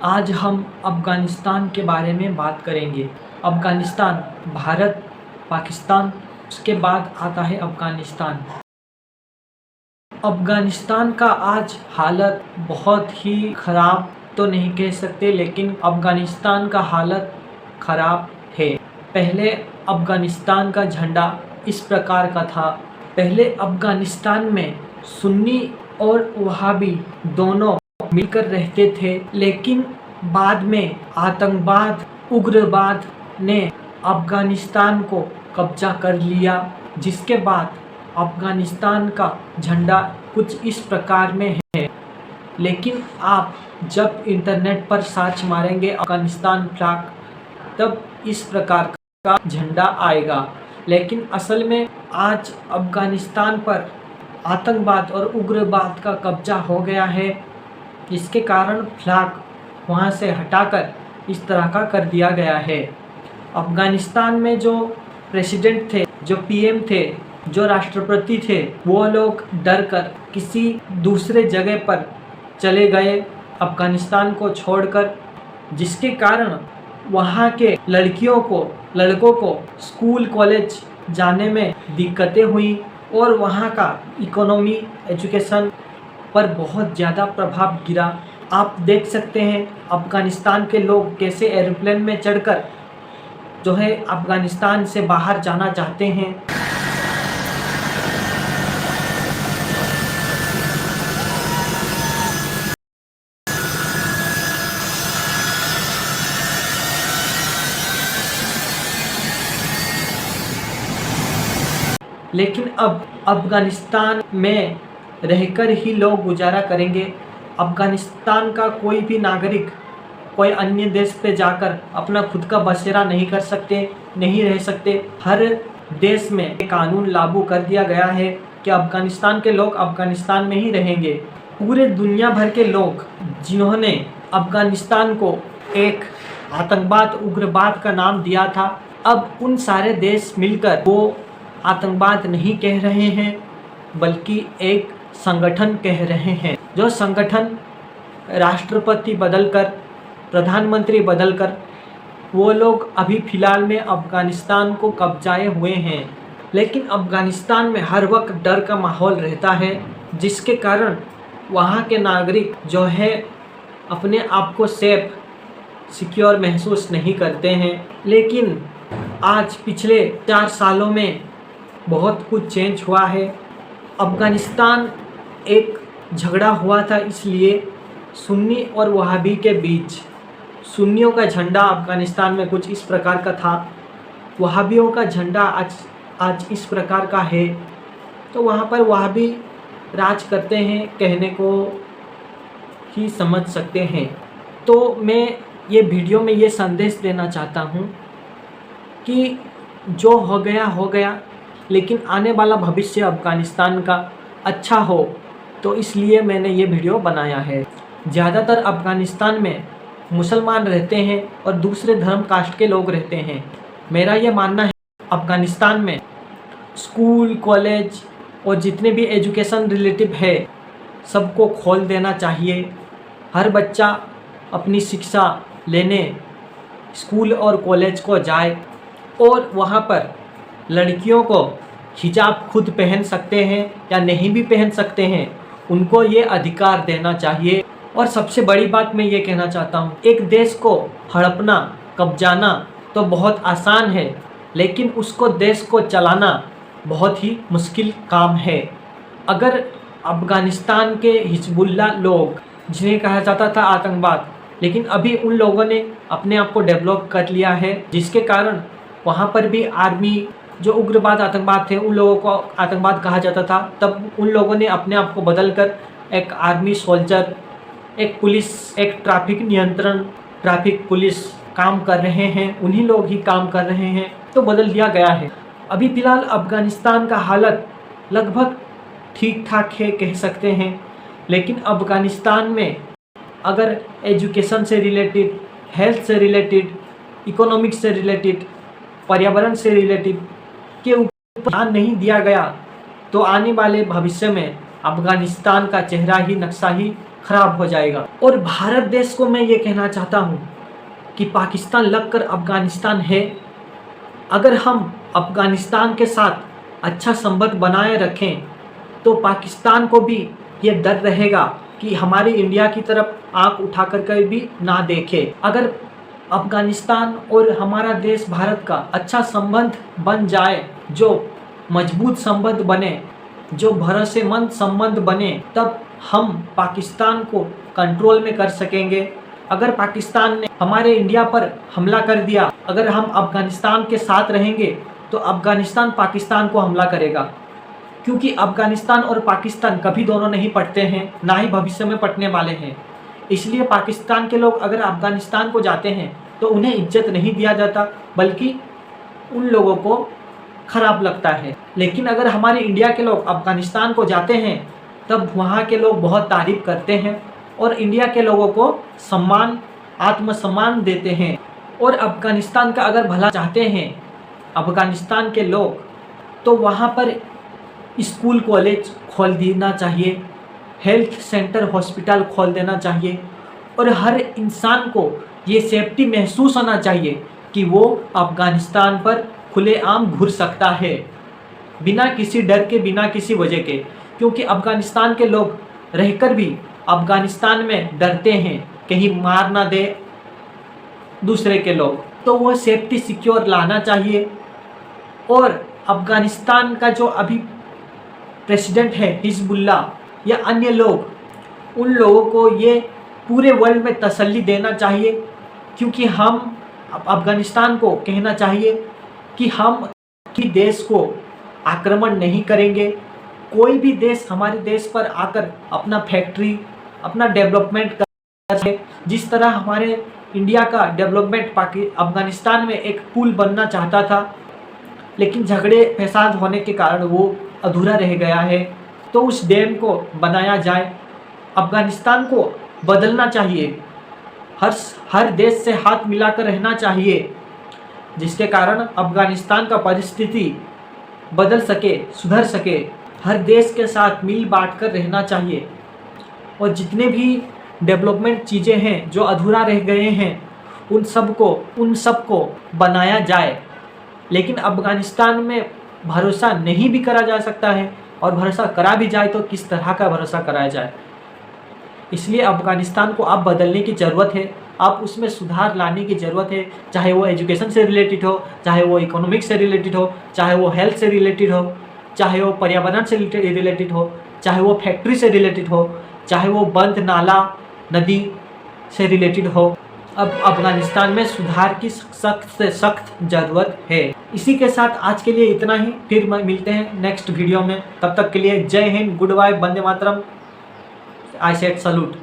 आज हम अफ़गानिस्तान के बारे में बात करेंगे। अफ़गानिस्तान, भारत, पाकिस्तान, उसके बाद आता है अफ़गानिस्तान। अफ़गानिस्तान का आज हालत बहुत ही ख़राब तो नहीं कह सकते, लेकिन अफ़गानिस्तान का हालत ख़राब है। पहले अफ़गानिस्तान का झंडा इस प्रकार का था। पहले अफ़गानिस्तान में सुन्नी और वहाबी दोनों मिलकर रहते थे, लेकिन बाद में आतंकवाद, उग्रवाद ने अफ़गानिस्तान को कब्जा कर लिया, जिसके बाद अफ़गानिस्तान का झंडा कुछ इस प्रकार में है। लेकिन आप जब इंटरनेट पर सर्च मारेंगे अफ़गानिस्तान फ्लैग, तब इस प्रकार का झंडा आएगा। लेकिन असल में आज अफ़गानिस्तान पर आतंकवाद और उग्रवाद का कब्जा हो गया है। इसके कारण फ्लैग वहां से हटाकर इस तरह का कर दिया गया है। अफ़गानिस्तान में जो प्रेसिडेंट थे, जो पीएम थे, जो राष्ट्रपति थे, वो लोग डर कर किसी दूसरे जगह पर चले गए अफ़गानिस्तान को छोड़कर, जिसके कारण वहाँ के लड़कों को स्कूल कॉलेज जाने में दिक्कतें हुई और वहाँ का इकोनॉमी, एजुकेशन पर बहुत ज़्यादा प्रभाव गिरा। आप देख सकते हैं अफ़गानिस्तान के लोग कैसे एरोप्लेन में चढ़कर जो है अफ़गानिस्तान से बाहर जाना चाहते हैं। लेकिन अब अफ़गानिस्तान में रहकर ही लोग गुजारा करेंगे। अफ़गानिस्तान का कोई भी नागरिक कोई अन्य देश पे जाकर अपना खुद का बसेरा नहीं कर सकते, नहीं रह सकते। हर देश में कानून लागू कर दिया गया है कि अफ़गानिस्तान के लोग अफ़गानिस्तान में ही रहेंगे। पूरे दुनिया भर के लोग जिन्होंने अफ़गानिस्तान को एक आतंकवाद, उग्रवाद का नाम दिया था, अब उन सारे देश मिलकर वो आतंकवाद नहीं कह रहे हैं, बल्कि एक संगठन कह रहे हैं। जो संगठन राष्ट्रपति बदलकर, प्रधानमंत्री बदलकर, वो लोग अभी फ़िलहाल में अफ़गानिस्तान को कब्जाए हुए हैं। लेकिन अफ़गानिस्तान में हर वक्त डर का माहौल रहता है, जिसके कारण वहाँ के नागरिक जो है अपने आप को सेफ, सिक्योर महसूस नहीं करते हैं। लेकिन आज पिछले 4 सालों में बहुत कुछ चेंज हुआ है। अफ़गानिस्तान एक झगड़ा हुआ था, इसलिए सुन्नी और वहाबी के बीच। सुन्नियों का झंडा अफ़गानिस्तान में कुछ इस प्रकार का था, वहाबियों का झंडा आज इस प्रकार का है। तो वहाँ पर वहाबी राज करते हैं, कहने को ही समझ सकते हैं। तो मैं ये वीडियो में ये संदेश देना चाहता हूँ कि जो हो गया, लेकिन आने वाला भविष्य अफ़गानिस्तान का अच्छा हो, तो इसलिए मैंने ये वीडियो बनाया है। ज़्यादातर अफ़गानिस्तान में मुसलमान रहते हैं और दूसरे धर्म कास्ट के लोग रहते हैं। मेरा ये मानना है अफ़गानिस्तान में स्कूल, कॉलेज और जितने भी एजुकेशन रिलेटिव है, सबको खोल देना चाहिए। हर बच्चा अपनी शिक्षा लेने स्कूल और कॉलेज को जाए और वहाँ पर लड़कियों को हिजाब खुद पहन सकते हैं या नहीं भी पहन सकते हैं, उनको ये अधिकार देना चाहिए। और सबसे बड़ी बात मैं ये कहना चाहता हूँ, एक देश को हड़पना, कब्जाना तो बहुत आसान है, लेकिन उसको देश को चलाना बहुत ही मुश्किल काम है। अगर अफ़गानिस्तान के हिजबुल्लाह लोग, जिन्हें कहा जाता था आतंकवाद, लेकिन अभी उन लोगों ने अपने आप को डेवलप कर लिया है, जिसके कारण वहाँ पर भी आर्मी, जो उग्रवाद, आतंकवाद थे, उन लोगों को आतंकवाद कहा जाता था, तब उन लोगों ने अपने आप को बदलकर एक आर्मी सोल्जर, एक पुलिस, एक ट्रैफिक नियंत्रण, ट्रैफिक पुलिस काम कर रहे हैं, उन्हीं लोग ही काम कर रहे हैं, तो बदल दिया गया है। अभी फ़िलहाल अफ़गानिस्तान का हालत लगभग ठीक ठाक है कह सकते हैं, लेकिन अफ़गानिस्तान में अगर एजुकेशन से रिलेटेड, हेल्थ से रिलेटेड, इकोनॉमिक्स से रिलेटेड, पर्यावरण से रिलेटेड के ऊपर ध्यान नहीं दिया गया, तो आने वाले भविष्य में अफ़गानिस्तान का चेहरा ही, नक्शा ही खराब हो जाएगा। और भारत देश को मैं ये कहना चाहता हूँ कि पाकिस्तान लगकर अफ़गानिस्तान है। अगर हम अफ़गानिस्तान के साथ अच्छा संबंध बनाए रखें तो पाकिस्तान को भी ये डर रहेगा कि हमारी इंडिया की तरफ आंख उठा कर भी ना देखे। अगर अफ़गानिस्तान और हमारा देश भारत का अच्छा संबंध बन जाए, जो मजबूत संबंध बने, जो भरोसेमंद संबंध बने, तब हम पाकिस्तान को कंट्रोल में कर सकेंगे। अगर पाकिस्तान ने हमारे इंडिया पर हमला कर दिया, अगर हम अफ़गानिस्तान के साथ रहेंगे तो अफ़गानिस्तान पाकिस्तान को हमला करेगा, क्योंकि अफ़गानिस्तान और पाकिस्तान कभी दोनों नहीं पटते हैं, ना ही भविष्य में पटने वाले हैं। इसलिए पाकिस्तान के लोग अगर अफ़गानिस्तान को जाते हैं तो उन्हें इज्जत नहीं दिया जाता, बल्कि उन लोगों को खराब लगता है। लेकिन अगर हमारे इंडिया के लोग अफ़गानिस्तान को जाते हैं तब वहाँ के लोग बहुत तारीफ़ करते हैं और इंडिया के लोगों को सम्मान, आत्मसम्मान देते हैं। और अफ़गानिस्तान का अगर भला चाहते हैं अफ़गानिस्तान के लोग, तो वहाँ पर स्कूल कॉलेज खोल देना चाहिए, हेल्थ सेंटर हॉस्पिटल खोल देना चाहिए और हर इंसान को ये सेफ्टी महसूस होना चाहिए कि वो अफ़गानिस्तान पर खुलेआम घुर सकता है, बिना किसी डर के, बिना किसी वजह के। क्योंकि अफ़गानिस्तान के लोग रहकर भी अफ़गानिस्तान में डरते हैं कहीं मार ना दे दूसरे के लोग, तो वो सेफ्टी सिक्योर लाना चाहिए। और अफ़गानिस्तान का जो अभी प्रेसिडेंट है हिजबुल्लाह या अन्य लोग, उन लोगों को ये पूरे वर्ल्ड में तसल्ली देना चाहिए, क्योंकि हम अफ़गानिस्तान को कहना चाहिए कि हम कि देश को आक्रमण नहीं करेंगे। कोई भी देश हमारे देश पर आकर अपना फैक्ट्री, अपना डेवलपमेंट कर, जिस तरह हमारे इंडिया का डेवलपमेंट अफ़गानिस्तान में एक पुल बनना चाहता था, लेकिन झगड़े फसाद होने के कारण वो अधूरा रह गया है, तो उस डैम को बनाया जाए। अफ़गानिस्तान को बदलना चाहिए, हर देश से हाथ मिलाकर रहना चाहिए, जिसके कारण अफ़गानिस्तान का परिस्थिति बदल सके, सुधर सके। हर देश के साथ मिल बांट कर रहना चाहिए और जितने भी डेवलपमेंट चीज़ें हैं जो अधूरा रह गए हैं उन सब को बनाया जाए। लेकिन अफ़गानिस्तान में भरोसा नहीं भी करा जा सकता है, और भरोसा करा भी जाए तो किस तरह का भरोसा कराया जाए। इसलिए अफ़गानिस्तान को अब बदलने की ज़रूरत है, आप उसमें सुधार लाने की ज़रूरत है, चाहे वो एजुकेशन से रिलेटेड हो, चाहे वो इकोनॉमिक्स से रिलेटेड हो, चाहे वो हेल्थ से रिलेटेड हो, चाहे वो पर्यावरण से रिलेटेड हो, चाहे वो फैक्ट्री से रिलेटेड हो, चाहे वो बंद नाला नदी से रिलेटेड हो। अब अफ़गानिस्तान में सुधार की सख्त से सख्त ज़रूरत है। इसी के साथ आज के लिए इतना ही, फिर मिलते हैं नेक्स्ट वीडियो में। तब तक के लिए जय हिंद, गुड बाय, वंदे मातरम, आई सेड सलूट।